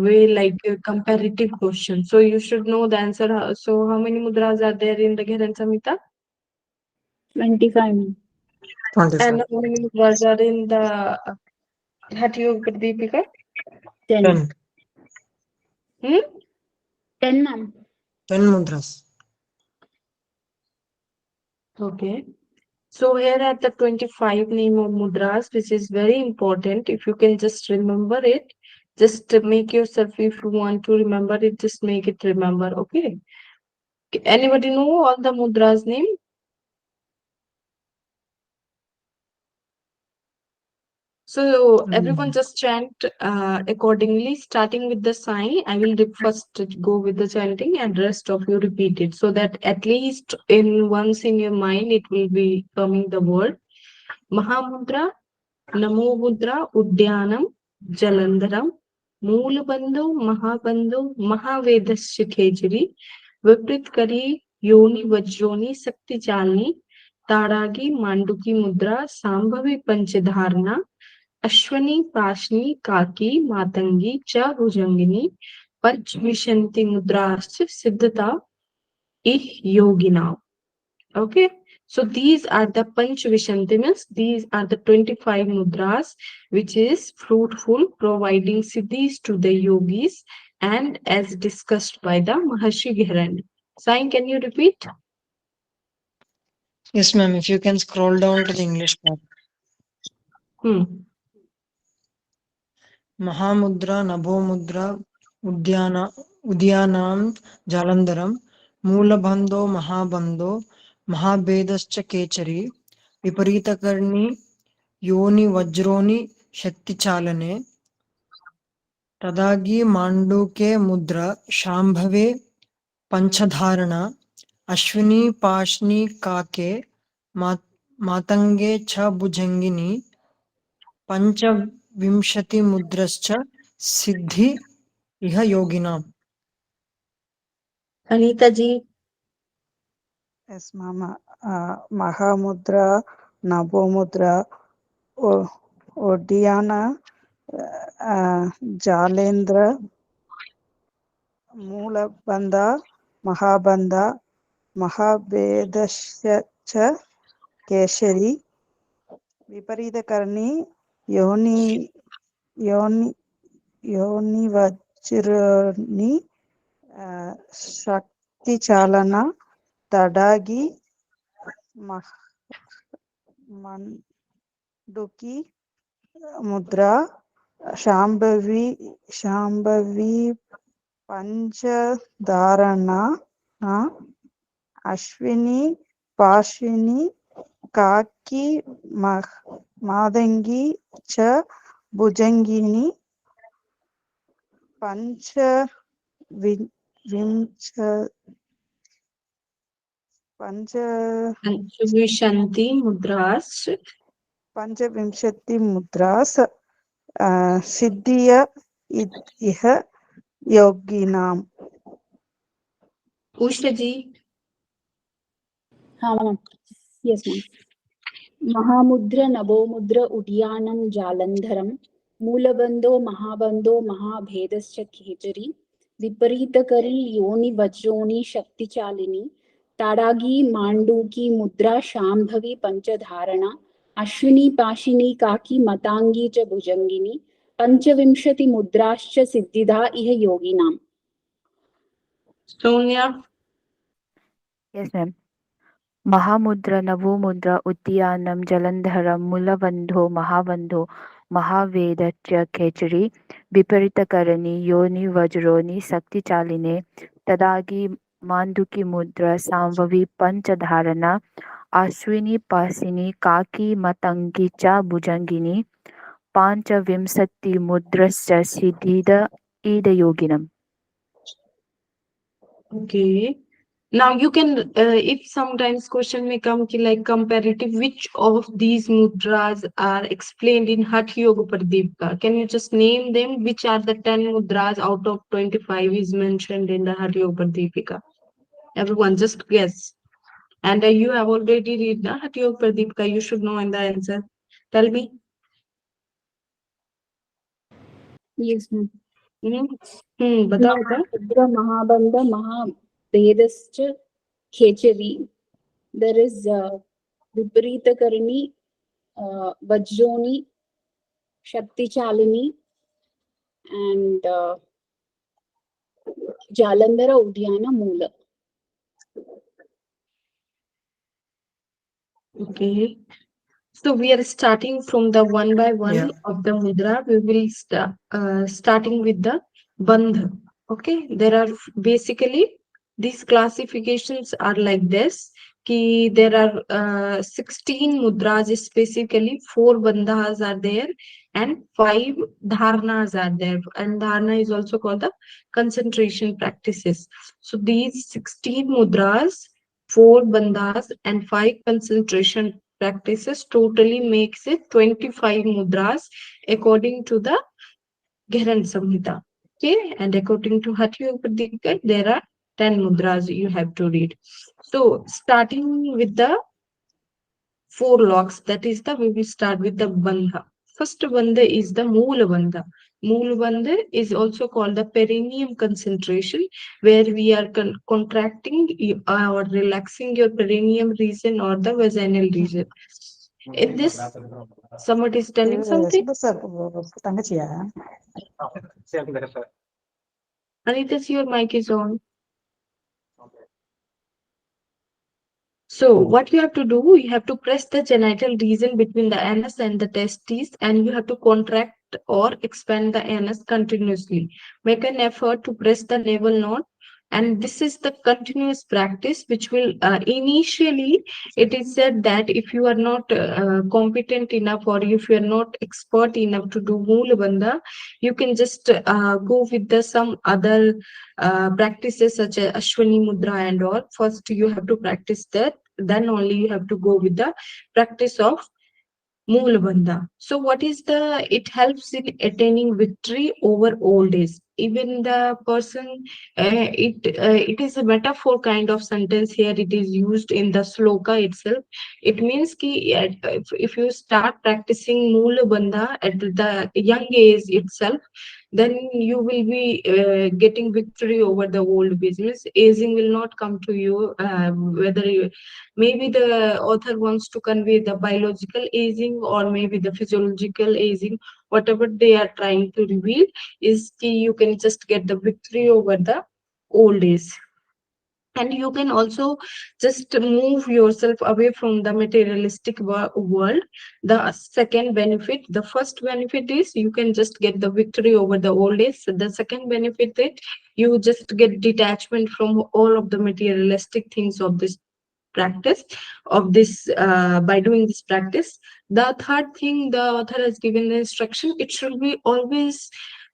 way like a comparative question. So you should know the answer. So how many mudras are there in the Gherand Samhita? 25, ma'am. 25. And how many mudras are in the Hatha Yoga Pradipika? 10. 10. Hmm? 10, ma'am. 10 mudras. Okay. So here are the 25 name of mudras, which is very important. If you can just remember it, just make yourself, if you want to remember it, just make it remember. Okay. Anybody know all the mudras name? So everyone just chant accordingly, starting with the sign. I will first go with the chanting and rest of you repeat it so that at least in once in your mind it will be coming the word. Mahamudra, Namo Mudra, Udyanam, Jalandharam, Moolabandhu, Mahabandhu, Mahavedasya Khejari, Viprit Kari, Yoni Vajroni, Sakti Chalni, Taragi, Manduki Mudra, Sambhavi Panchadharna, Ashwani पाशनी काकी मातंगी च भुजंगिनी पंचविंशति मुद्राश्च सिद्धता इह योगिना. Okay, so these are the panchvishanti, means these are the 25 mudras which is fruitful, providing siddhis to the yogis, and as discussed by the Maharshi Gherand. Sai, can you repeat? Yes, ma'am. If you can scroll down to the English part. Hmm. Mahamudra, Nabomudra, Udyana, Udyanam, Jalandaram, Moolabandho, Mahabandho, Mahabedascha Kechari, Viparitakarni, Yoni Vajroni, Shakti Chalane, Tadagi Manduke Mudra, Shambhave, Panchadharana, Ashwini Pashni Kake, Matange Cha Bhujangini, पंचविंशति मुद्रश्च सिद्धि इह योगिनाम्. Anita ji. Yes, Mama. Mahamudra, Nabomudra, Odiyana, Jalendra, Moolabandha, Mahabandha, Mahabedasya Keshari, Viparitakarni, Yoni Vajrani, Shakti Chalana, Tadagi, Manduki Mudra, Shambhavi Panchadharana, Ashwini Pashwini Kaki Madangi Cha Bhujangini Pancha Vimcha Pancha Panchvishanti mudras. Panchavimshati Mudras Siddhiya Iha Yoginam. Usha ji. हाँ, ma'am. Yes, ma'am. महामुद्र नभोमुद्र उड्यानं जालन्धरं मूलबन्धो महाबन्धो महाभेदश्च खेचरी विपरीतकरी योनि वज्रोनि शक्तिचालिनी ताडागी माण्डूकी मुद्रा शाम्भवी पंचधारणा अश्विनी पाशिनी काकी मतांगी च भुजंगिनी पंचविंशति मुद्राश्च सिद्धिदा इह योगिनाम्. Sonia. Yes, ma'am. Mahamudra, Navomudra, Udyanam, Jalandharam, Mulabandho, Mahabandho, Mahavedaccha Khechari, Viparitakarani, Yoni Vajroni, Sakti Chaline, Tadagi Manduki Mudra, Samvavi Panchadharana, Ashwini Pasini, Kaki Matangi Cha Bhujangini, Pancha Vimsati Mudrascha Siddhida Ida Yoginam. Okay. Now you can, if sometimes question may come ki like comparative, which of these mudras are explained in Hatha Yoga Pradipika? Can you just name them? Which are the 10 mudras out of 25 is mentioned in the Hatha Yoga Pradipika? Everyone just guess. And you have already read the Hatha Yoga Pradipika. You should know in the answer. Tell me. Yes, ma'am. बताओ बताओ. महामुद्र महाबंध महाभेदश्च खेचरी. There is viparita karni, vajroni, shakti chalini, and jalandhara udyana moola. Okay. So we are starting from the one by one Yeah. of the mudra. We will starting with the bandha. Okay, there are basically these classifications are like this. Ki there are 16 mudras, specifically 4 bandhas are there and 5 dharnas are there. And dharna is also called the concentration practices. So these 16 mudras, 4 bandhas and 5 concentration practices totally makes it 25 mudras according to the Gherand Samhita. Okay, and according to Hatha, there are 10 mudras you have to read. So, starting with the 4 locks, that is the we will start with the bandha. First bandha is the Moola bandha. Moola bandha is also called the perineum concentration, where we are contracting or relaxing your perineum region or the vaginal region. In this, somebody is telling something. சுப sir தங்கச்சியா? Anita, your mic is on. So what you have to do, you have to press the genital region between the anus and the testes, and you have to contract or expand the anus continuously. Make an effort to press the navel knot, and this is the continuous practice which will initially it is said that if you are not competent enough or if you are not expert enough to do Moola Bandha, you can just go with the some other practices such as Ashwani Mudra and all. First you have to practice that, then only you have to go with the practice of Mool Bandha. So what is the, it helps in attaining victory over old age. Even the person, it is a metaphor kind of sentence here. It is used in the sloka itself. It means ki if you start practicing Mool Bandha at the young age itself, then you will be getting victory over the old business. Aging will not come to you, whether you, maybe the author wants to convey the biological aging or maybe the physiological aging. Whatever they are trying to reveal is ki you can just get the victory over the old age. And you can also just move yourself away from the materialistic world. The second benefit, the first benefit is you can just get the victory over the old age. The second benefit is you just get detachment from all of the materialistic things of this practice of this by doing this practice. The third thing the author has given the instruction, it should be always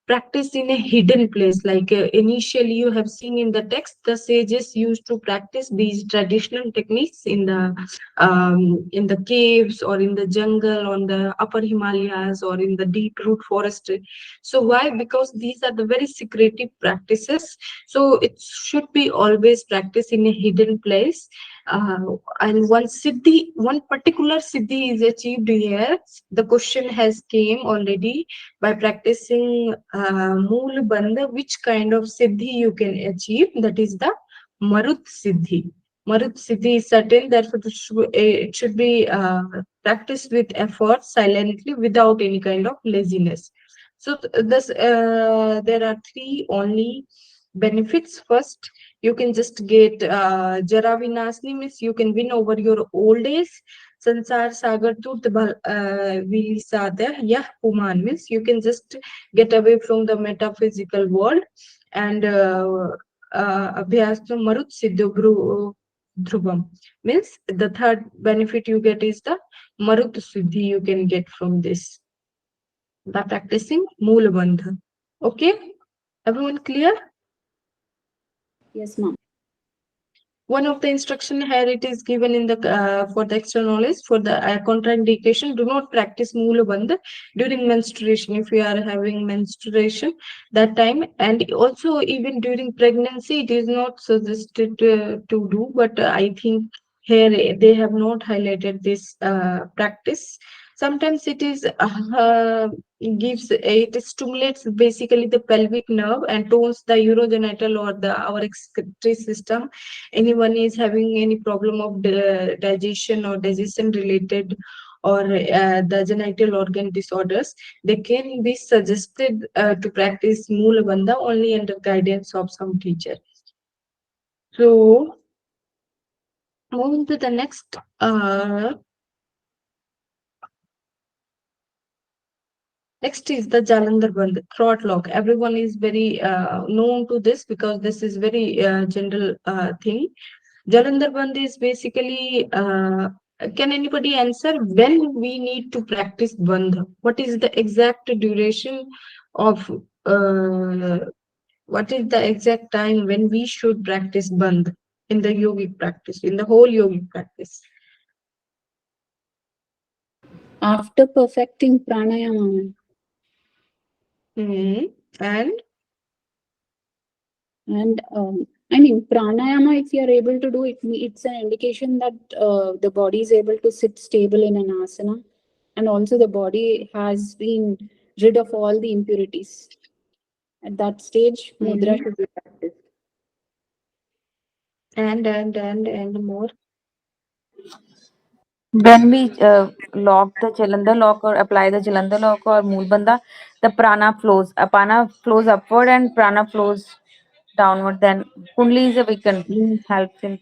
practiced in a hidden place. Like initially you have seen in the text, the sages used to practice these traditional techniques in the caves or in the jungle, on the upper Himalayas or in the deep root forest. So why? Because these are the very secretive practices, so it should be always practiced in a hidden place. uh, and one particular siddhi is achieved here. The question has came already by practicing Mool Bandha, which kind of siddhi you can achieve. That is the Marut Siddhi. Marut Siddhi is certain, therefore it should be practiced with effort, silently, without any kind of laziness. So there are 3 only benefits. First, you can just get Jara Vinasni, means you can win over your old age. Sansar Sagar Tut Vili Sada Yah Puman, means you can just get away from the metaphysical world. And Abhyas Marut Siddhu Dhruvam, means the third benefit you get is the Marut Siddhi you can get from this by practicing Moola Bandha. Okay, everyone clear? Yes, ma'am. One of the instruction here it is given in the for the extra knowledge for the contraindication. Do not practice Moola Bandha during menstruation. If you are having menstruation that time, and also even during pregnancy, it is not suggested to do. But I think here they have not highlighted this practice. Sometimes it is it stimulates basically the pelvic nerve and tones the urogenital or the our excretory system. Anyone is having any problem of digestion or digestion related or the genital organ disorders, they can be suggested to practice Moola Bandha only under guidance of some teacher. So moving to the next next is the Jalandhar Bandh, throat lock. Everyone is very known to this because this is very general thing. Jalandhar Bandh is basically, can anybody answer when we need to practice Bandh? What is the exact duration of, what is the exact time when we should practice Bandh in the yogic practice, in the whole yogic practice? After perfecting pranayama. Hmm. And And I mean, pranayama, if you are able to do it, it's an indication that the body is able to sit stable in an asana. And also the body has been rid of all the impurities. At that stage, mudra should be practiced. and more. When we lock the Jalandhar lock or apply the Jalandhar lock or Moolbandha, the prana flows. Apana flows upward and prana flows downward. Then Kundli is a weakened, Mm, helps in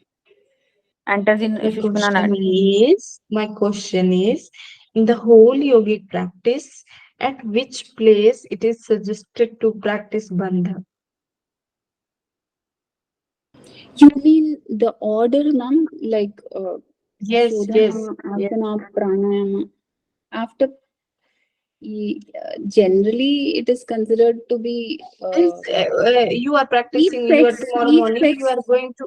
enters in Sushumna Nadi. my question is, in the whole yogic practice, at which place it is suggested to practice bandha? You mean the order, ma'am? Like Yes, yes, Shodhana, yes. Asana, Pranayama. After generally, it is considered to be You are deep practicing, you are flex, tomorrow deep morning, you flex. are going to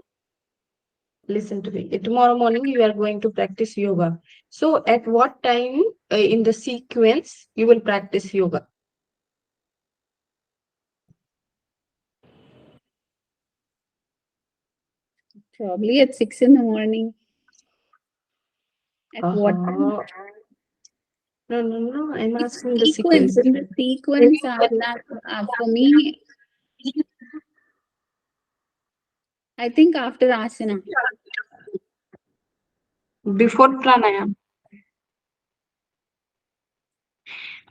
listen to me. Tomorrow morning, you are going to practice yoga. So, at what time in the sequence you will practice yoga? Probably at 6 in the morning. At what time? Uh-huh. No, no, no. I'm It's asking the sequence. sequence. In the sequence, for me, I think after asana. Before pranayama.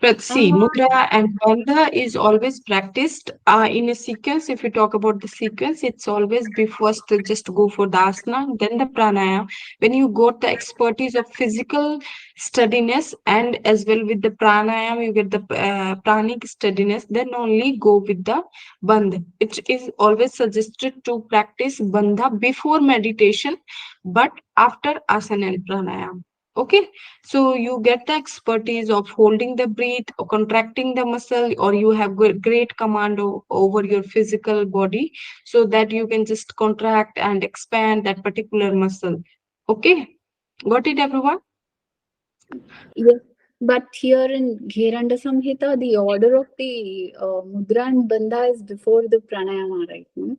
But see, Uh, mudra and bandha is always practiced in a sequence. If you talk about the sequence, it's always be first to just go for the asana, then the pranayama. When you got the expertise of physical steadiness and as well with the pranayama, you get the pranic steadiness, then only go with the bandha. It is always suggested to practice bandha before meditation, but after asana and pranayama. Okay, so you get the expertise of holding the breath or contracting the muscle, or you have great command over your physical body so that you can just contract and expand that particular muscle. Okay, got it, everyone? yes. But here in Gherand Samhita, the order of the mudra and bandha is before the pranayama, right? No?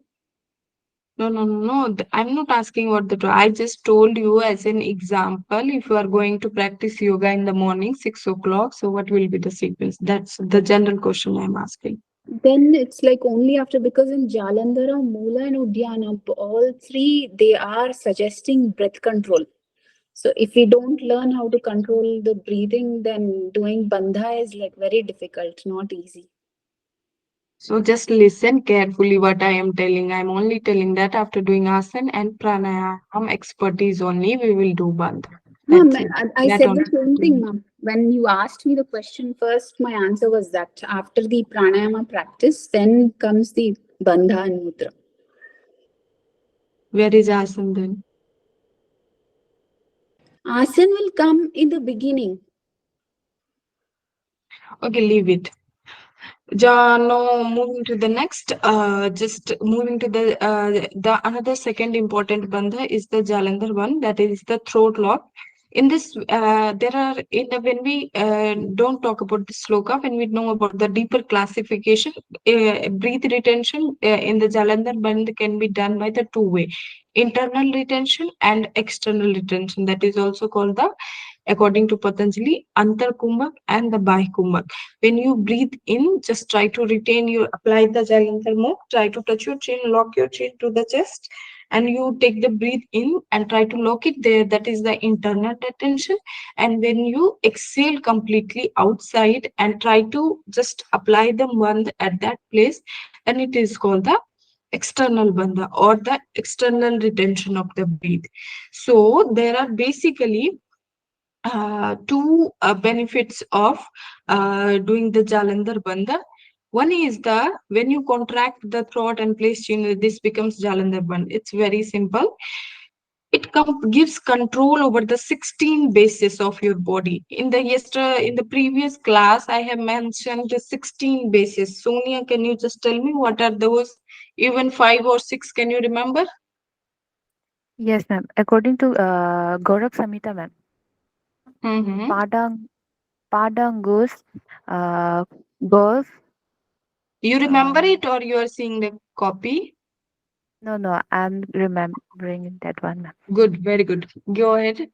No, no, no, no. I'm not asking what I just told you as an example. If you are going to practice yoga in the morning, 6 o'clock, so what will be the sequence? That's the general question I'm asking. Then it's like only after, because in Jalandhara, Moola, and Udyana, all three, they are suggesting breath control. So if we don't learn how to control the breathing, then doing bandha is like very difficult, not easy. So just listen carefully what I am telling. I'm only telling that after doing asana and pranayama expertise only, we will do bandha. Ma'am, That's it. I That said only. the same thing, ma'am. When you asked me the question first, my answer was that after the pranayama practice, then comes the bandha and mudra. Where is asana then? Asana will come in the beginning. Okay, leave it. No, moving to the next, just moving to the another second important bandha is the Jalandhar one, that is the throat lock. In this, there are in the when we don't talk about the sloka, when we know about the deeper classification, breath retention in the Jalandhar bandh can be done by the two way, internal retention and external retention. That is also called the according to Patanjali, Antar Kumbhak and the Bahy Kumbhak. When you breathe in, just try to retain your, apply the Jalandhar mukh, try to touch your chin, lock your chin to the chest, and you take the breathe in and try to lock it there. That is the internal attention. And when you exhale completely outside and try to just apply the bandh at that place, then it is called the external bandha or the external retention of the breath. So there are basically two benefits of doing the Jalandhar bandha. One is the when you contract the throat and place chin, this becomes Jalandhar bandh. It's very simple. It gives control over the 16 bases of your body. In the previous class, I have mentioned the 16 bases. Sonia, can you just tell me what are those? Even 5 or 6, can you remember? Yes, ma'am. According to Gaurav Samhita, ma'am, Mm-hmm. Padang Padangus, golf. You remember Uh, it or you are seeing the copy? no, I'm remembering that one, ma'am. Good, very good. Go ahead.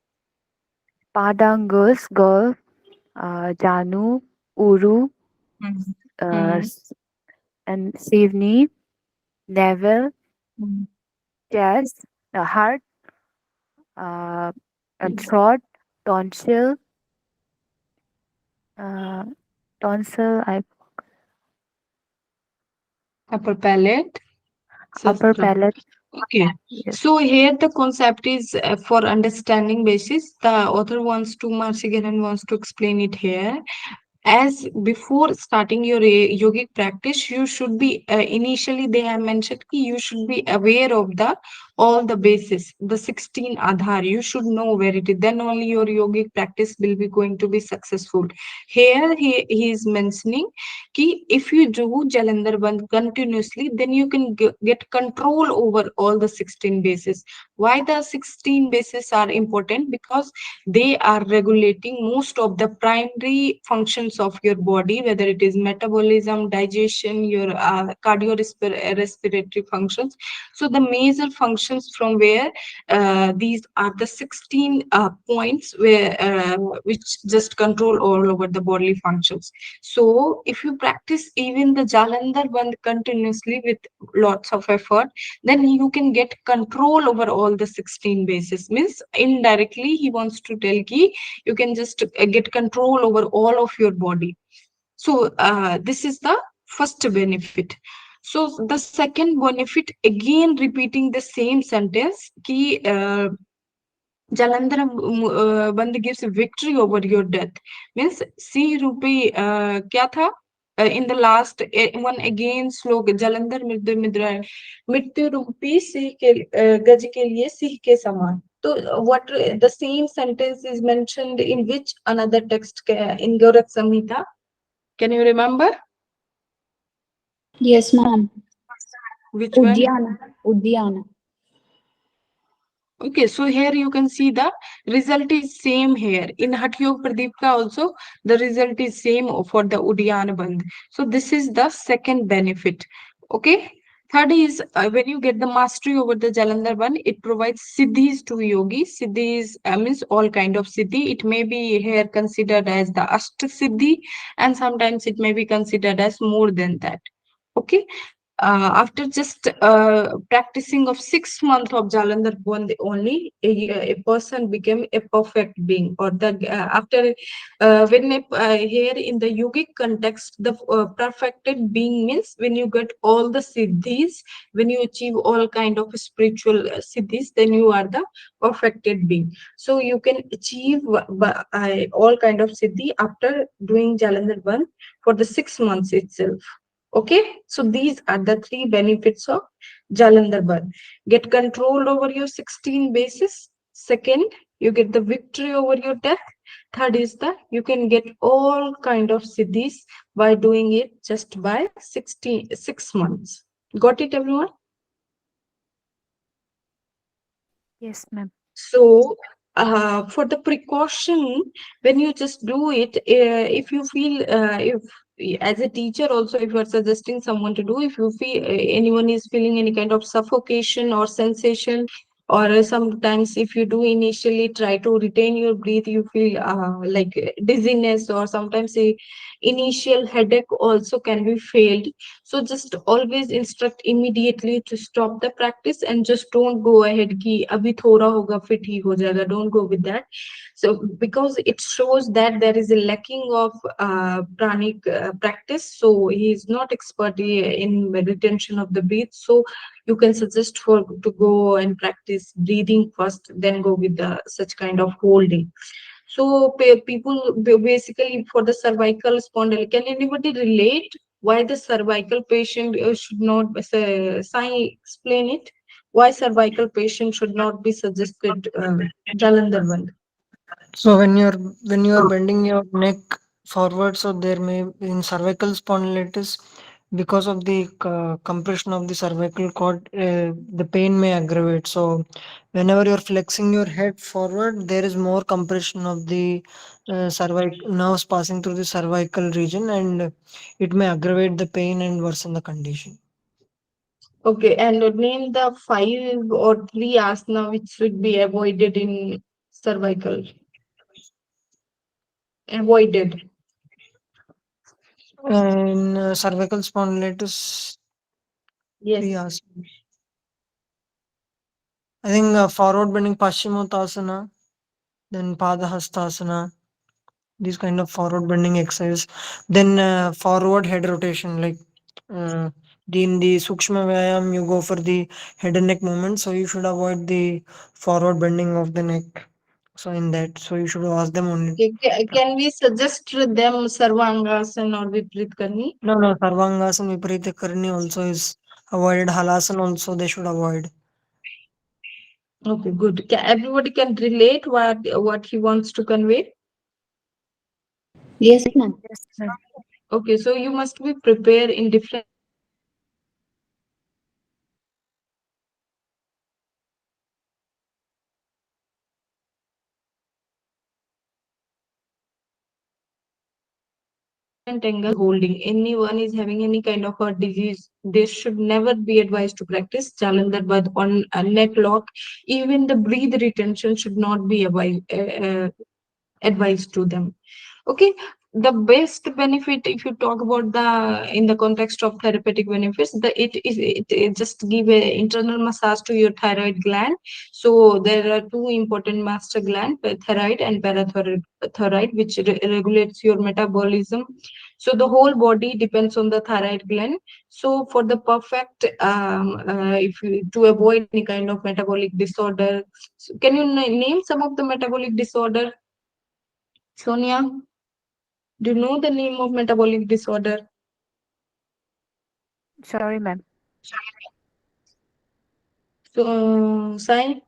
Padangus, golf, Janu, Uru, uh, Mm-hmm. s- and Sivni, Neville, chest, heart, uh, and throat, tonsil, uh, I Upper palate. upper Sastra. palate. Okay. Yes. So here the concept is for understanding basis. The author wants to, Maharishi Gherand wants to explain it here. As before starting your yogic practice, you should be initially they have mentioned ki you should be aware of the all the bases, the 16 adhar. You should know where it is. Then only your yogic practice will be going to be successful. Here he is mentioning ki if you do Jalandhar Bandh continuously, then you can get control over all the 16 bases. Why the 16 bases are important? Because they are regulating most of the primary functions of your body, whether it is metabolism, digestion, your respiratory functions. So the major functions from where these are the 16 points where which just control all over the bodily functions. So if you practice even the Jalandhar Bandh continuously with lots of effort, then you can get control over all the 16 bases. Means indirectly he wants to tell ki you can just get control over all of your body. So this is the first benefit. So the second benefit, again repeating the same sentence ki Jalandhar Bandh gives victory over your death. Means see Rupi kya tha? In the last one again slok Jalandhar मृत्यु रूपी सिंह के गज के लिए सिंह के समान. So what the same sentence is mentioned in which another text in Gaurak Samhita? Can you remember Yes, ma'am. which one? Udyana. Okay, so here you can see the result is same here. In Hatha Yoga Pradipika also, the result is same for the Udyana Bandh. So this is the second benefit. Okay. Third is when you get the mastery over the Jalandhar Bandh, it provides siddhis to yogis. Siddhis means all kind of siddhi. It may be here considered as the Ashta Siddhi, and sometimes it may be considered as more than that. Okay. After just practicing of 6 months of Jalandhar Bandh only, a person became a perfect being. Or the after here in the yogic context, the perfected being means when you get all the siddhis, when you achieve all kind of spiritual siddhis, then you are the perfected being. So you can achieve all kind of siddhi after doing Jalandhar Bandh for the 6 months itself. Okay, so these are the three benefits of Jalandhar Bandh. Get control over your 16 bases. Second, you get the victory over your death. Third is that you can get all kind of siddhis by doing it just by 6 months. Got it, everyone? Yes, ma'am. So, for the precaution, when you just do it, if you feel, if as a teacher also, if you are suggesting someone to do, if you feel anyone is feeling any kind of suffocation or sensation, or sometimes if you do initially try to retain your breath, you feel like dizziness, or sometimes a initial headache also can be failed. So just always instruct immediately to stop the practice, and just don't go ahead ki abhi thoda hoga fir theek ho jayega. Don't go with that. So because it shows that there is a lacking of pranic practice, so he is not expert in retention of the breath. So you can suggest for to go and practice breathing first, then go with the such kind of holding. So people basically for the cervical spondyl, can anybody relate why the cervical patient should not Sai explain it, why cervical patient should not be suggested Jalandhar Bandh? So when you're bending your neck forward, so there may in cervical spondylitis, because of the compression of the cervical cord, the pain may aggravate. So whenever you're flexing your head forward, there is more compression of the cervical nerves passing through the cervical region, and it may aggravate the pain and worsen the condition. Okay, and name the 5 or 3 asana which should be avoided in cervical. Avoided. And cervical spondylitis, three Yes. asanas. I think forward bending Paschimottanasana, then Padahastasana, these kind of forward bending exercise. Then forward head rotation, like uh, in the Sukshma Vyayam, you go for the head and neck movement, so you should avoid the forward bending of the neck. So in that, so you should ask them only. Okay, can we suggest them Sarvangasana or Viprit Karni? No, no, Sarvangasana Viparita Karni also is avoided. Halasana also they should avoid. Okay, good. Everybody can relate what he wants to convey. Yes, ma'am. Yes, ma'am. Okay, so you must be prepared in different angles. Holding. Anyone is having any kind of a disease, they should never be advised to practice Jalandhar Bandh on a neck lock. Even the breathe retention should not be advised to them. Okay, the best benefit, if you talk about the in the context of therapeutic benefits, it just give a internal massage to your thyroid gland. So there are two important master gland, thyroid and parathyroid thyroid, which regulates your metabolism. So the whole body depends on the thyroid gland. So for the perfect if you to avoid any kind of metabolic disorder, so can you name some of the metabolic disorder, Sonia? Do you know the name of metabolic disorder? Sorry, ma'am. So, Sai,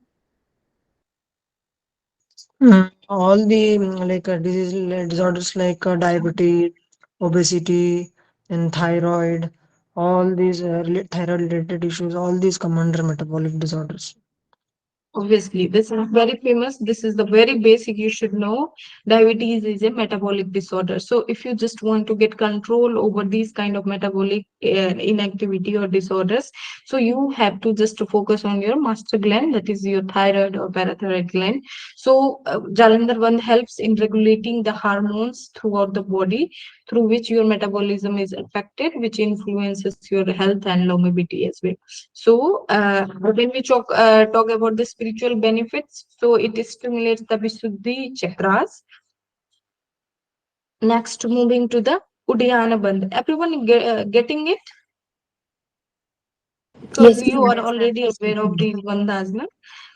All the like disease disorders like diabetes, obesity, and thyroid, all these thyroid related issues, all these come under metabolic disorders. obviously, this is very famous. This is the very basic you should know. Diabetes is a metabolic disorder. So, if you just want to get control over these kind of metabolic inactivity or disorders, so you have to just to focus on your master gland, that is your thyroid or parathyroid gland. So, Jalandhar Bandh helps in regulating the hormones throughout the body, through which your metabolism is affected, which influences your health and longevity as well. So, when we talk about the spiritual benefits, so it stimulates the Visuddhi chakras. Next, moving to the Uddiyana Bandh. Everyone getting it? Because Yes, you ma'am. are Yes, ma'am. already aware of these bandhas, na?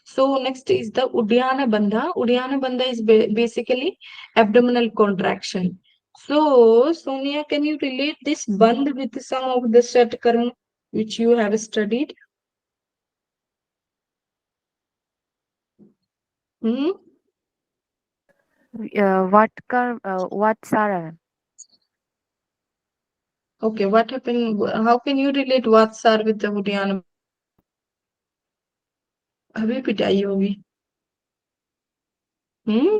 So, next is the Uddiyana Bandha. Uddiyana Bandha is basically abdominal contraction. So, Sonia, can you relate this bandh with some of the Shat Karma which you have studied? Hmm? What Sarah? Okay, what happened? How can you relate Vatsar with the Uddiyana? अभी पिटाई होगी. Hmm?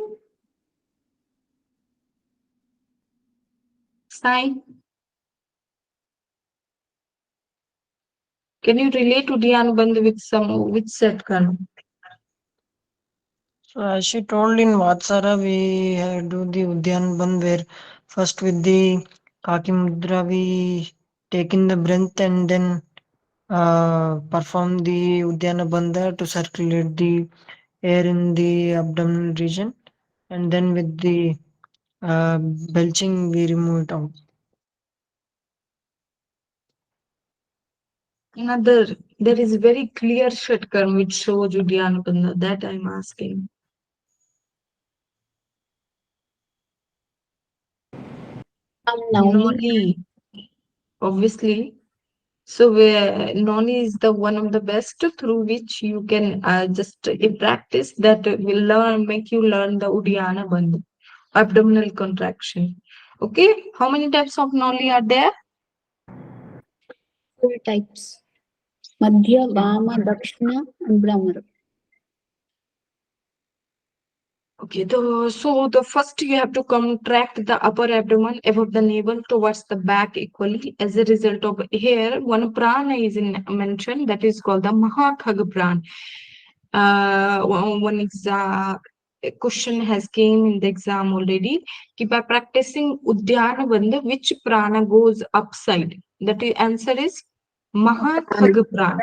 Sai, can you relate Uddiyana Bandh with some with Satkarma? So as she told in Vatsara, we do the Udyan Bandh where first with the Kaki Mudra we take in the breath and then perform the Udyana Bandha to circulate the air in the abdominal region, and then with the belching we remove it out. Another, there is very clear Shatkarm which shows Udyanapanda. That I'm asking. Nauli. Noli, obviously. So where Noni is the one of the best through which you can just practice that will learn, make you learn the Uddiyana Bandha, abdominal contraction. Okay, how many types of Noli are there? 4 types. Madhya, Vama, Dakshina, and Brahmara. Okay, so the first you have to contract the upper abdomen above the navel towards the back equally. As a result of here, one prana is mentioned that is called the Mahakhag prana. One exam question has came in the exam already. By practicing Udyana Bandha, which prana goes upside? That answer is Mahakhag prana.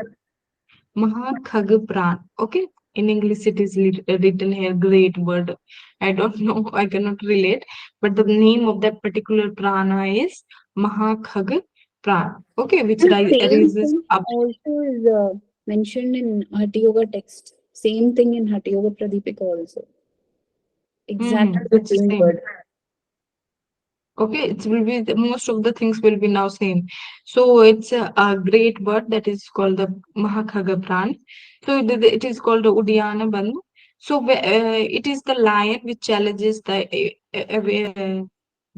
Mahakhagpran. Okay. In English, it is written here, great word. I don't know, I cannot relate, but the name of that particular prana is Mahakhagpran. Okay, which And same raises thing up. also is mentioned in Hatha Yoga text. Same thing in Hatha Yoga Pradipika also. Exactly the It's the same same. word. Okay, it will be most of the things will be now same. So it's a great bird that is called the Mahakhaga Pran. So it is called the Uddiyana Bandh. So it is the lion which challenges the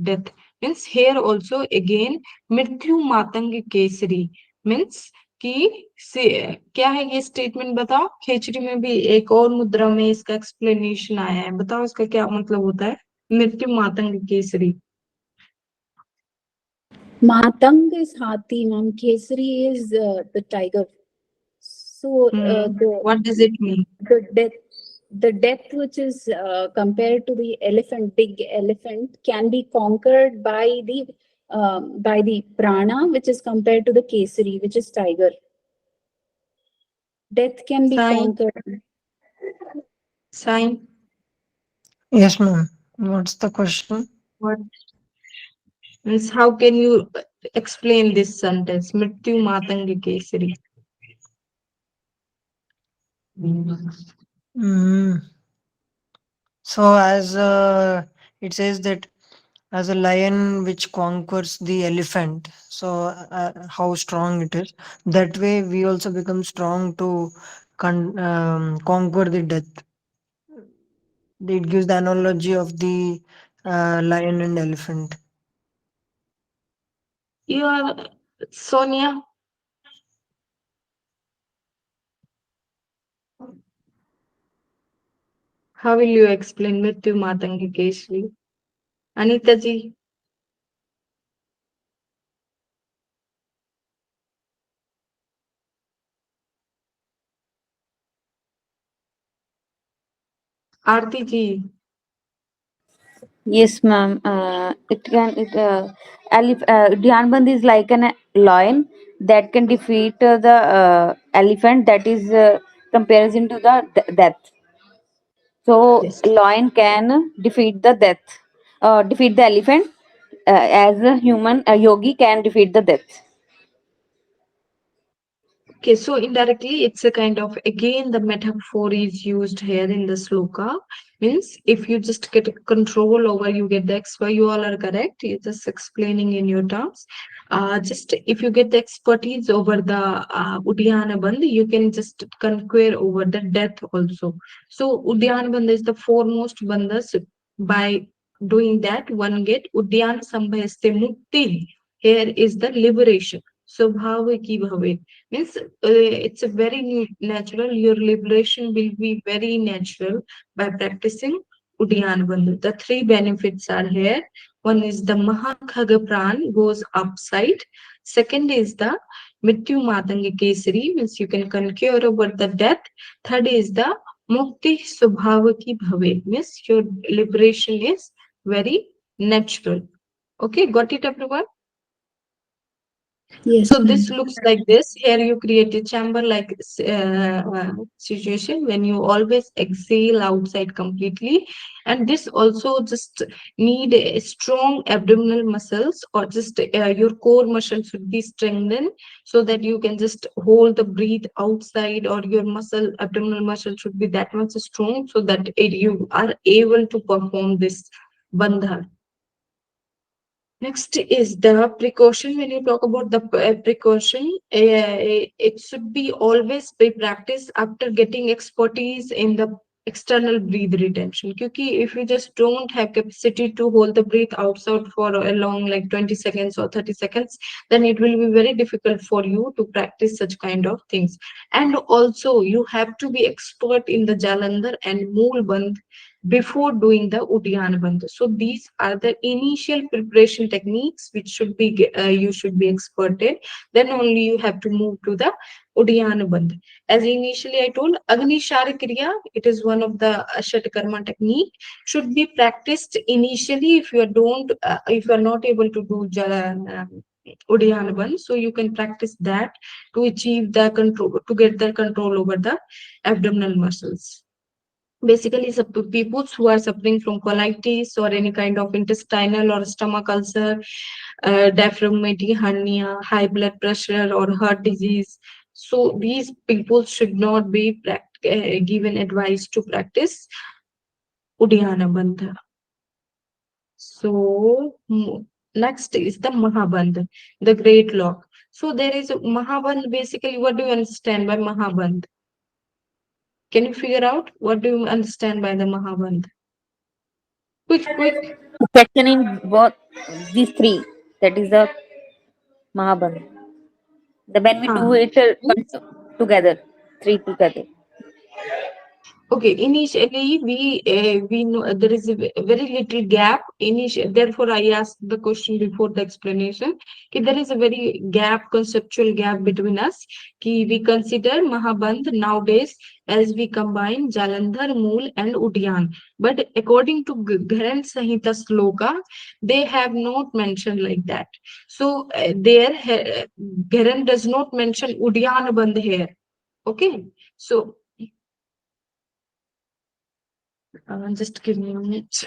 death. Means here also again मृत्यु Matang Kesari means कि से क्या है ये statement बताओ खेचरी में भी एक और मुद्रा में इसका एक्सप्लेनेशन आया है बताओ इसका क्या मतलब होता है मृत्यु Matang Kesari Matang is Hathi, ma'am. Kesari is the tiger. So What does it mean? the death the death which is compared to the elephant, big elephant, can be conquered by the prana, which is compared to the kesari, which is tiger. Death can be Sign, conquered. sign. Yes, ma'am. What's the question? What means? How can you explain this sentence? Mrityu Matangi Kesari. Mm. So as it says that as a lion which conquers the elephant, so how strong it is. That way we also become strong to conquer the death. It gives the analogy of the lion and elephant. You are Sonia. How will you explain Mrityu Matangi Kesari? Anita ji. Aarti ji. Yes, ma'am. It can it Dhyanband is like an lion that can defeat the elephant. That is comparison to the death. So Yes. lion can defeat the death, defeat the elephant, as a human, a yogi can defeat the death. Okay, so indirectly, it's a kind of again the metaphor is used here in the sloka. Means if you just get control over, you get the expert. You all are correct. You're just explaining in your terms. Just if you get the expertise over the Uddiyana Bandh, you can just conquer over the death also. So Uddiyana Bandh is the foremost bandhas. By doing that, one get Uddiyana Sambhayaste Mukti. Here is the liberation. So bhava ki bhave means it's a very natural your liberation will be very natural by practicing Uddiyana Bandhu. The three benefits are here. One is the Mahakhaga Pran goes upside. Second is the Mrityu Matangi Kesari means you can conquer over the death. Third is the Mukti subhavaki bhave means your liberation is very natural. Okay, got it, everyone? Yes, So ma'am. this looks like this. Here you create a chamber like situation when you always exhale outside completely. And this also just need a strong abdominal muscles, or just your core muscle should be strengthened so that you can just hold the breath outside, or your muscle, abdominal muscle should be that much strong so that you are able to perform this bandha. Next is the precaution. When you talk about the precaution, it should be always be practiced after getting expertise in the external breath retention. Because if you just don't have capacity to hold the breath outside for a long, like 20 seconds or 30 seconds, then it will be very difficult for you to practice such kind of things. And also, you have to be expert in the Jalandhar and Mool Bandh before doing the Uddiyana Bandh. So these are the initial preparation techniques which should be you should be expert in. Then only you have to move to the Uddiyana Bandh. As initially I told, Agni Shara Kriya, it is one of the Ashat Karma technique, should be practiced initially if you don't if you are not able to do Uddiyana Bandh. So you can practice that to achieve the control, to get the control over the abdominal muscles. Basically, people who are suffering from colitis or any kind of intestinal or stomach ulcer, diaphragmatic hernia, high blood pressure, or heart disease. So these people should not be given advice to practice Uddiyana Bandha. So next is the Mahabandh, the Great Lock. So there is a Mahabandh. Basically, what do you understand by Mahabandh? Can you figure out what do you understand by the Mahabandh? Quick, quick. Section in both these three. That is the Mahabandh. The when we do Huh. it together, three together. Okay, initially we know there is a very little gap. Therefore, I asked the question before the explanation. Ki there is a very conceptual gap between us. Ki we consider Mahabandh nowadays as we combine Jalandhar, Mool, and Udyan. But according to Gherand Samhita Sloka, they have not mentioned like that. So Gherand does not mention Udyan Bandh here. Okay, so. Just give me a minute.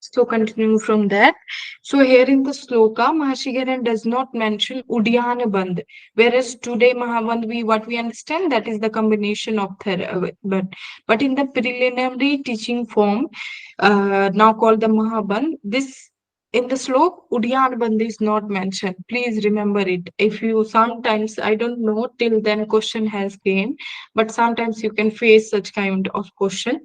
So continue from that. So here in the sloka, Mahashigaran does not mention Udyana Bandh, whereas today Mahabandh, what we understand, that is the combination of but in the preliminary teaching form, now called the Mahabandh, this in the slok, Udyana Bandh is not mentioned. Please remember it. If you sometimes, I don't know, till then question has came, but sometimes you can face such kind of question.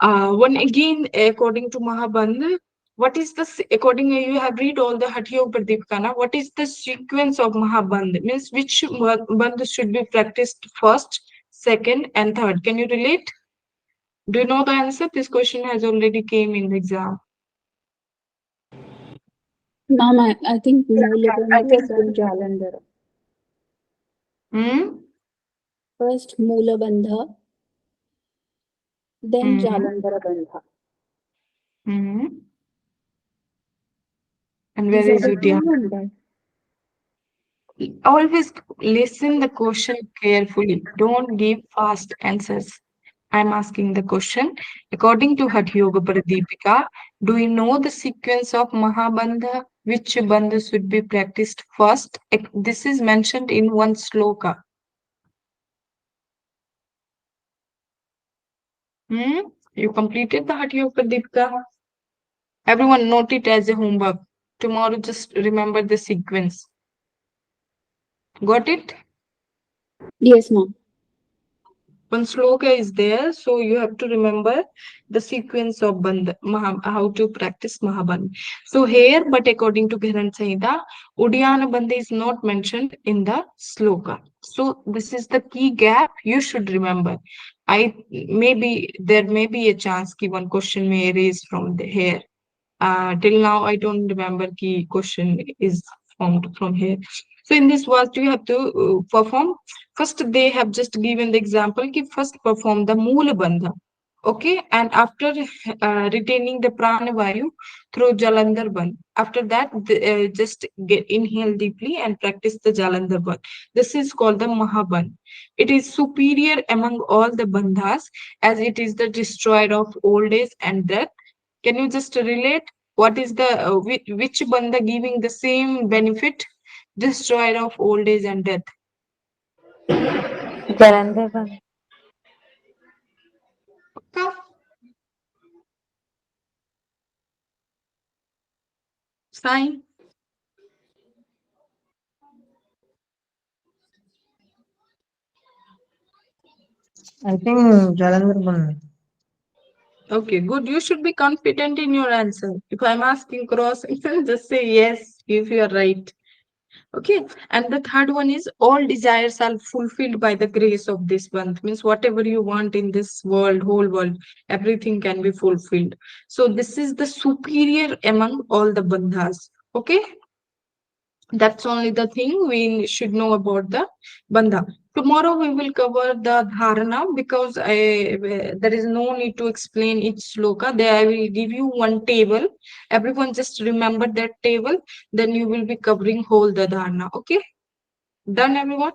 One again, according to Mahabandh, what is the according you have read all the Hatyo Pradipkana, what is the sequence of Mahabandh? Means which bandh should be practiced first, second, and third? Can you relate? Do you know the answer? This question has already came in the exam. Ma'am, I think I Moolabandha, think. then Jalandhara. Hmm? First Moolabandha, then Hmm. Jalandhara Bandha. Hmm. And where These are is the Udyan? three bandhas. Always listen the question carefully. Don't give fast answers. I'm asking the question. According to Hatha Yoga Pradipika, do you know the sequence of Mahabandha? Which bandha should be practiced first? This is mentioned in one sloka. Hmm? You completed the Hatha Yoga Pradipika? Everyone note it as a homework. Tomorrow just remember the sequence. Got it? Yes, ma'am. One sloka is there, so you have to remember the sequence of how to practice Mahabandh. So here, but according to Gherand Samhita, Udyana Bandha is not mentioned in the sloka. So this is the key gap you should remember. Maybe there may be a chance कि one question may arise from here. Till now, I don't remember key question is formed from here. So in this what you have to perform. First, they have just given the example ki first perform the Moola Bandha. Okay, and after retaining the prana vayu through Jalandhar Bandh, after that just get inhale deeply and practice the Jalandhar Bandh. This is called the Mahabandh. It is superior among all the bandhas as it is the destroyer of old age and death. Can you just relate what is the which bandha giving the same benefit? Destroyer of old age and death. Gherand. Okay. Fine. I think Jalandhar Bandh. Okay, good. You should be confident in your answer. If I'm asking cross, just say yes if you are right. Okay, and the third one is all desires are fulfilled by the grace of this month. Means whatever you want in this world, whole world, everything can be fulfilled. So this is the superior among all the bandhas. Okay, that's only the thing we should know about the bandha. Tomorrow we will cover the dharana because there is no need to explain each sloka. There I will give you one table. Everyone just remember that table. Then you will be covering whole the dharana. Okay, done everyone?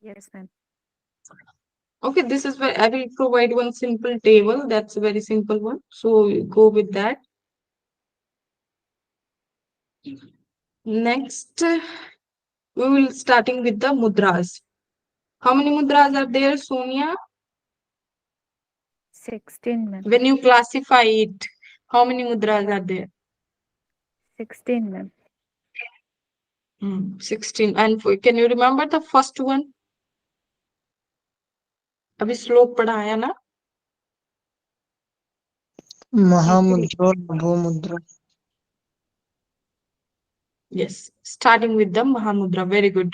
Yes, ma'am. Okay, this is where I will provide one simple table. That's a very simple one. So go with that. Next, we will starting with the mudras. How many mudras are there, Sonia? 16, ma'am. When you classify it, how many mudras are there? 16, ma'am. 16. And can you remember the first one? अभी श्लोक पढ़ा है ना? Mahamudra or Bhumudra. Yes, starting with the Mahamudra. Very good.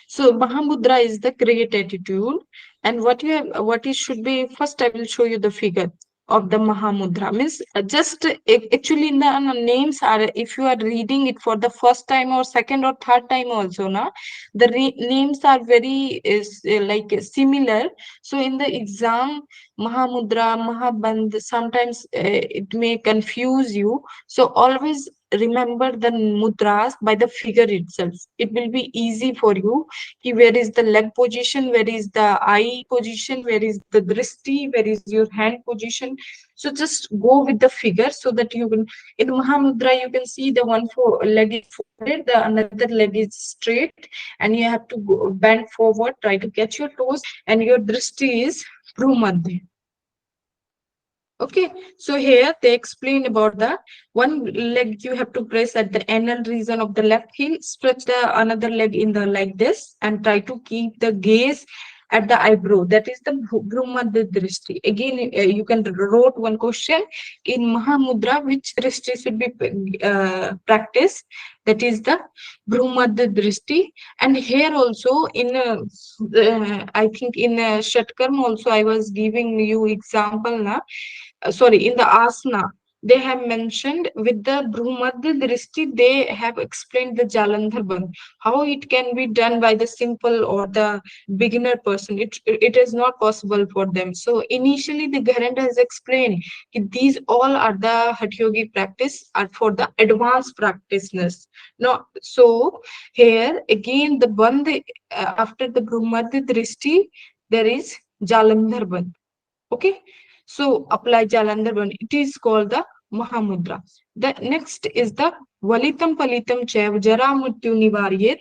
So Mahamudra is the great attitude. And what it should be, first I will show you the figure of the Mahamudra. Means actually in the names are, if you are reading it for the first time or second or third time also, na, the names are very like similar. So in the exam, Mahamudra, Mahabandh, sometimes it may confuse you. So always remember the mudras by the figure itself. It will be easy for you. Where is the leg position? Where is the eye position? Where is the drishti? Where is your hand position? So just go with the figure so that you can. In Mahamudra, you can see the one leg is folded, the another leg is straight, and you have to go, bend forward, try to catch your toes, and your drishti is Bhumadhya. Okay, so here they explain about the one leg you have to press at the anal region of the left heel, stretch the another leg in the like this, and try to keep the gaze at the eyebrow. That is the Bhumadhya Drishti. Again, you can wrote one question in Mahamudra, which Drishti should be practiced. That is the Bhumadhya Drishti. And here also in, I think in Shatkarm also I was giving you example now. Sorry, in the asana, they have mentioned with the Bhumadhya Drishti, they have explained the Jalandhar Bandh, how it can be done by the simple or the beginner person. It is not possible for them. So initially, the Gherand has explained that these all are the Hatha Yogi practice are for the advanced practitioners. No, so here again the Bandh after the Bhumadhya Drishti, there is Jalandhar Bandh. Okay, so apply Jalandhar Bandh. It is called the Mahamudra. The next is the Valitam Palitam Chaiv Jara Mrityu Nivaryet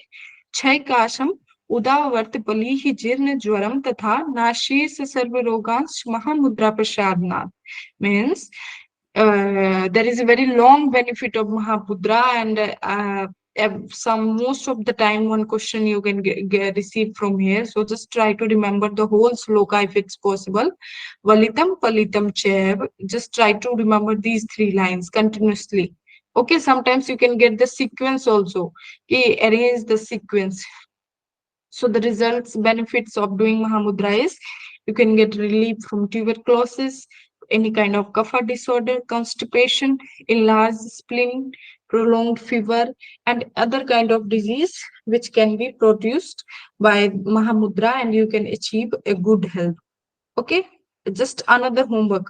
Chai Kasham Udavarti Palihi Jirna Jwaram Tatha Nashes Sarva Rogans Mahamudra Prashadnath. Means there is a very long benefit of Mahamudra, and some most of the time one question you can receive from here. So just try to remember the whole sloka if it's possible. Valitam palitam chev. Just try to remember these three lines continuously. Okay, sometimes you can get the sequence also. Okay, arrange the sequence. So the results benefits of doing Mahamudra is you can get relief from tuberculosis, any kind of kapha disorder, constipation, enlarged spleen, prolonged fever, and other kind of disease which can be produced by Mahamudra, and you can achieve a good health. Okay, just another homework.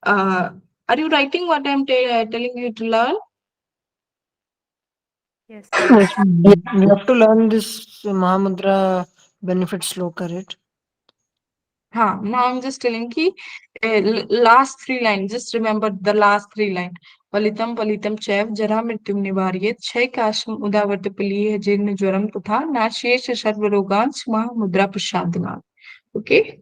Uh, are you writing what I'm telling you to learn? Yes, ma'am. Yes, ma'am. We have to learn this Mahamudra benefits sloka, right? Now I'm just telling ki last three lines. Just remember the last three line. Palitam palitam chev jara mrityum nivaryet क्षय काशम उदावर्त पलीय जीर्ण ज्वरम तथा नाशेष सर्व रोगांश महा मुद्रा प्रसादनाथ. Okay.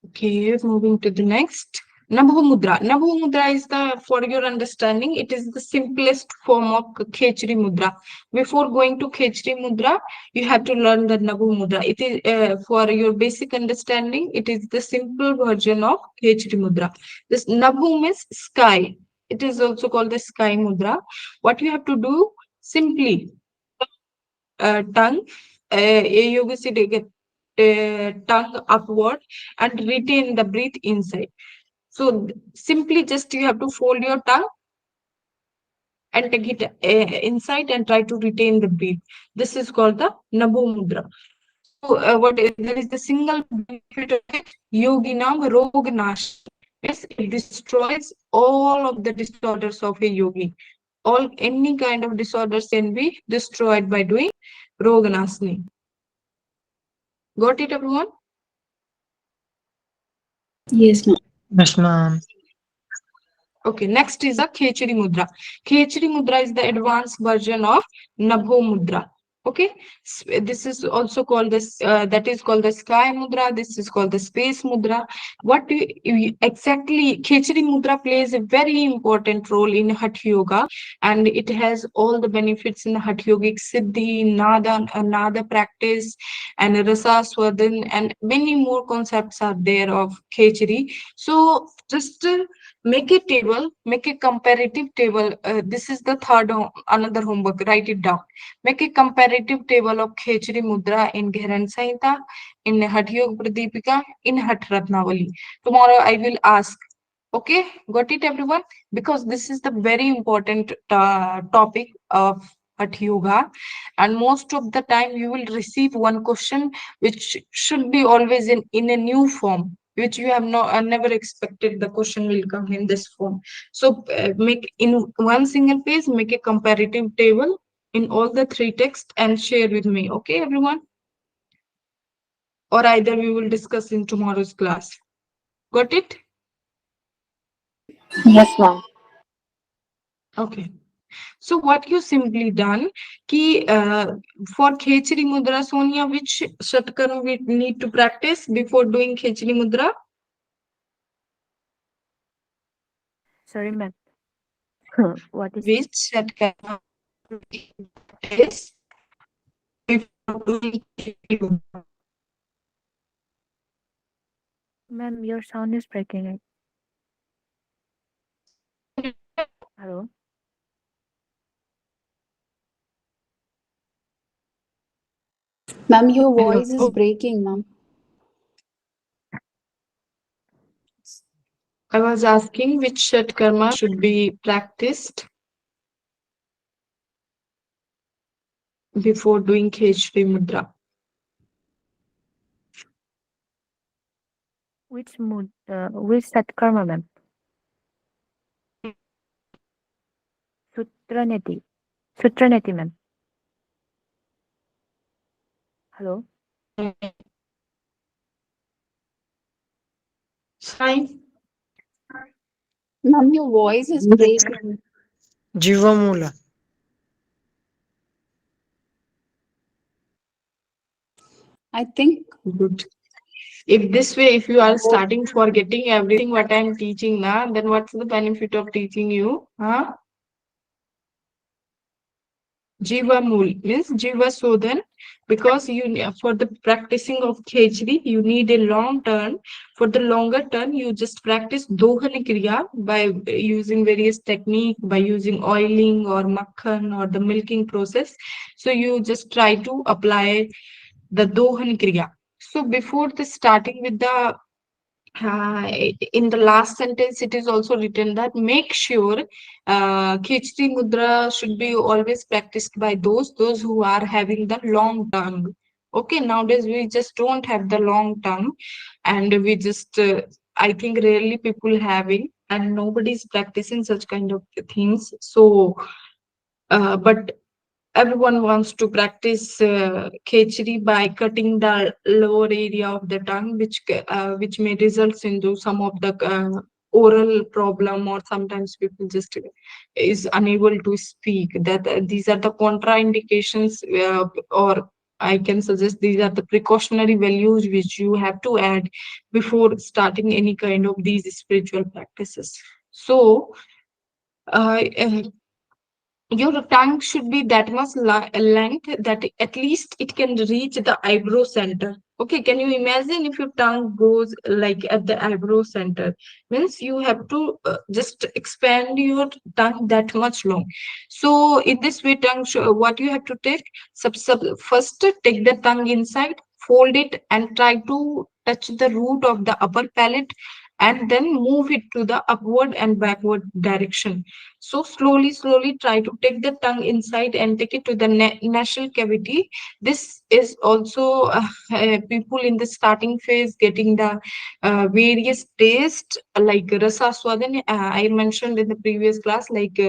Okay, moving to the next. Nabhu Mudra. Nabhu Mudra is the, for your understanding, it is the simplest form of Khechri Mudra. Before going to Khechri Mudra, you have to learn the Nabhu Mudra. It is, for your basic understanding, it is the simple version of Khechri Mudra. This Nabhu means sky. It is also called the sky Mudra. What you have to do, simply tongue, UGC tongue upward and retain the breath inside. So simply just you have to fold your tongue and take it inside and try to retain the breath. This is called the Nabho Mudra. So there is the single benefit of it, Yoginam Rog Nash. Yes, it destroys all of the disorders of a yogi. All any kind of disorders can be destroyed by doing Roganasani. Got it, everyone? Yes, ma'am. Yes, ma'am. Okay, next is the Khechari Mudra. Khechari Mudra is the advanced version of Nabho Mudra. Okay, this is also called this, that is called the Sky Mudra. This is called the Space Mudra. What do exactly Khechari Mudra plays a very important role in Hatha Yoga, and it has all the benefits in the Hatha Yogic Siddhi, Nada practice, and Rasa Swadhan, and many more concepts are there of Khechari. So just make a table, make a comparative table. This is the third another homework. Write it down. Make a comparative table of Khechari Mudra in Gherand Samhita, in Hatha Yoga Pradipika, in Hatha Ratnavali. Tomorrow I will ask. Okay, got it, everyone? Because this is the very important topic of Hatha Yoga, and most of the time you will receive one question which should be always in a new form, which you have not never expected the question will come in this form. So make in one single page, make a comparative table in all the three texts and share with me. Okay, everyone? Or either we will discuss in tomorrow's class. Got it? Yes, ma'am. Okay. So what you simply done ki for Khechari Mudra, Sonia, which Shatkaram we need to practice before doing Khechari Mudra? Sorry, ma'am. What is Which Shatkaram practice before doing Khechari Mudra? ma'am? Your sound is breaking. Hello. Ma'am, your voice is breaking, ma'am. I was asking which Shatkarma should be practiced before doing Khechari Mudra. Which mood? Which Satkarma, ma'am? Sutraneti. Sutraneti, ma'am. Hello. Fine. Ma'am, your voice is breaking. Jivamula. I think Good. If this way, if you are starting forgetting everything what I'm teaching now, then what's the benefit of teaching you? Huh? Jiva Mool means Jiva Sodhan, because for the practicing of Khechri, you need a long turn. For the longer turn, you just practice Dohani Kriya by using various technique, by using oiling or makhan or the milking process. So you just try to apply the Dohan Kriya. So before the starting with the in the last sentence, it is also written that make sure Khichdi Mudra should be always practiced by those who are having the long tongue. Okay, nowadays we just don't have the long tongue, and we just I think rarely people having, and nobody's practicing such kind of things. So, but everyone wants to practice khechri by cutting the lower area of the tongue, which may result into some of the oral problem, or sometimes people just is unable to speak. That these are the contraindications, or I can suggest these are the precautionary values which you have to add before starting any kind of these spiritual practices. So, uh, your tongue should be that much length that at least it can reach the eyebrow center. Okay, can you imagine if your tongue goes like at the eyebrow center? Means you have to just expand your tongue that much long. So in this way, what you have to take, first take the tongue inside, fold it, and try to touch the root of the upper palate, and then move it to the upward and backward direction. So slowly try to take the tongue inside and take it to the nasal cavity. This is also people in the starting phase getting the various taste like rasa swadan. I mentioned in the previous class, like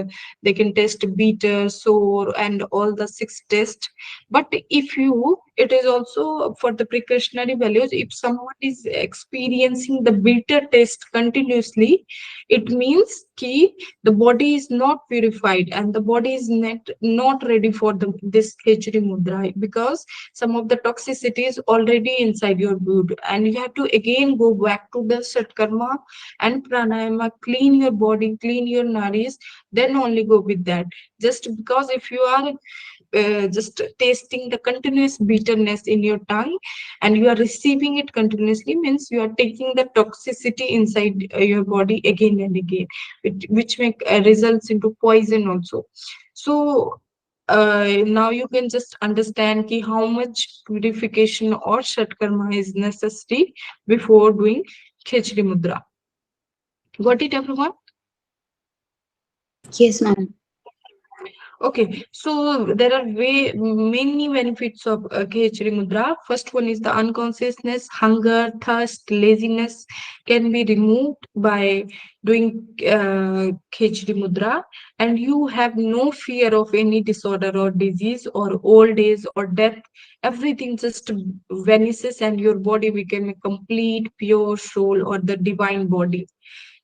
they can taste bitter, sour, and all the six taste. But if you, it is also for the precautionary values. If someone is experiencing the bitter taste continuously, it means ki the body is not purified and the body is not ready for this Khechri mudra, because some of the toxicity is already inside your blood, and you have to again go back to the Satkarma and Pranayama, clean your body, clean your nadis, then only go with that. Just because if you are just tasting the continuous bitterness in your tongue and you are receiving it continuously, means you are taking the toxicity inside your body again and again, which make results into poison also. So now you can just understand ki how much purification or shatkarma is necessary before doing khechri mudra. Got it, everyone? Yes, ma'am. Okay, so there are many benefits of Khechri Mudra. First one is the unconsciousness, hunger, thirst, laziness can be removed by doing Khechri Mudra, and you have no fear of any disorder or disease or old age or death. Everything just vanishes, and your body became a complete pure soul or the divine body.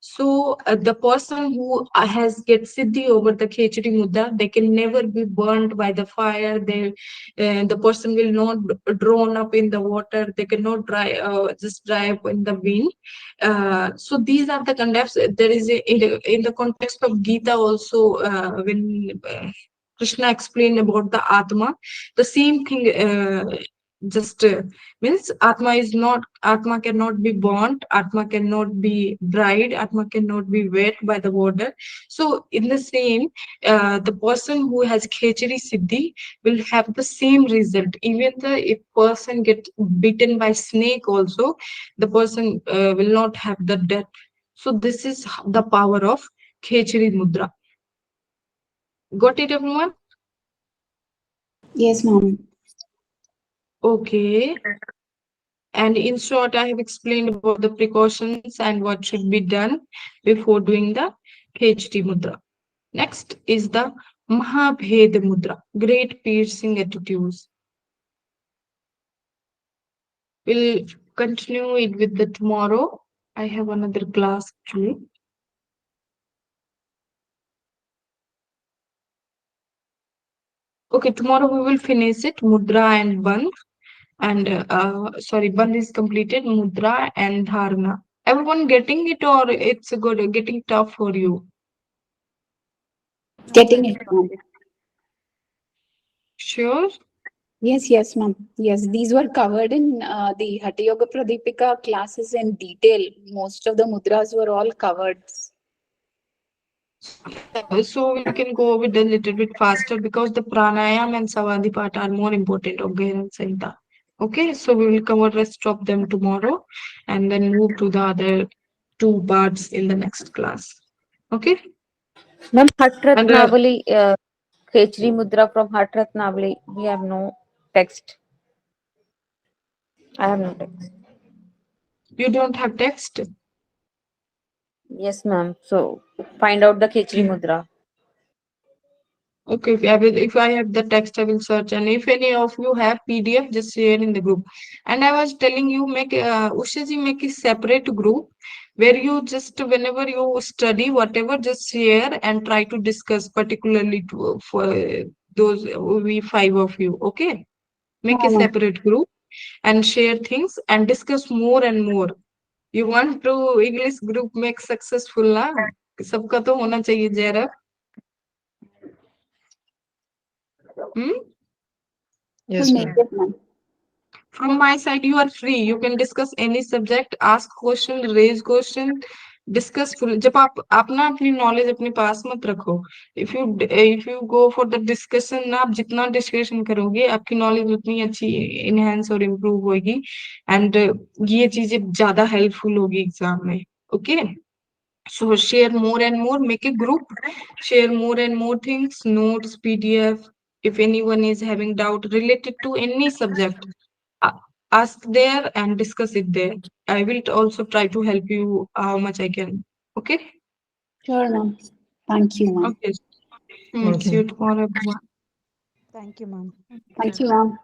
So the person who has get siddhi over the khechri mudra, they can never be burned by the fire. The person will not drown up in the water. They cannot just dry up in the wind. So these are the concepts. There is in the context of Gita also, when Krishna explained about the Atma, the same thing. Just means Atma cannot be burnt, Atma cannot be dried, Atma cannot be wet by the water. So in the same, the person who has Khechari Siddhi will have the same result. Even if person get bitten by snake also, the person will not have the death. So this is the power of Khechari Mudra. Got it, everyone? Yes, ma'am. Okay. And in short, I have explained about the precautions and what should be done before doing the KHT mudra. Next is the Mahabhed mudra, great piercing attitudes. We'll continue it with the tomorrow. I have another class actually. Okay, tomorrow we will finish it, mudra and bandh. And sorry, bandh is completed, mudra and dharana. Everyone getting it, or it's good getting tough for you? No, Getting ma'am. it, ma'am. Sure. Yes, ma'am. Yes, these were covered in the Hatha Yoga Pradipika classes in detail. Most of the mudras were all covered. So we can go with a little bit faster because the pranayam and samadhi part are more important of Gherand Samhita. Okay, so we will cover rest of them tomorrow and then move to the other two parts in the next class. Okay, Ma'am, and Hatratnavali, Khechri Mudra from Hatratnavali. We have no text. I have no text. you don't have text. Yes, ma'am. So find out the Khechri Mudra. Okay, if I have the text, I will search. And if any of you have PDF, just share in the group. And I was telling you, Ushaji, make a separate group where you just, whenever you study, whatever, just share and try to discuss, particularly for those, we five of you. Okay, make a हाँ, ma'am. separate group and share things and discuss more and more. You want to English group make successful, ना? सबका तो होना चाहिए जरा. Hmm? We'll Yes, make ma'am. it, ma'am. From my side, you are free. You can discuss any subject, ask question, raise question, discuss full. जब आप ना अपनी knowledge अपने पास मत रखो. If you go for the discussion ना, आप जितना discussion करोगे आपकी knowledge उतनी अच्छी enhance और improve होगी and ये चीजें ज्यादा helpful होगी exam में. Okay. So share more and more, make a group, share more and more things, notes, PDF. If anyone is having doubt related to any subject, a- ask there and discuss it there. I will also try to help you how much I can. Okay? Sure, ma'am. Thank you, ma'am. Okay. Thank See you you. tomorrow, everyone. Thank you, ma'am. Thank you, ma'am.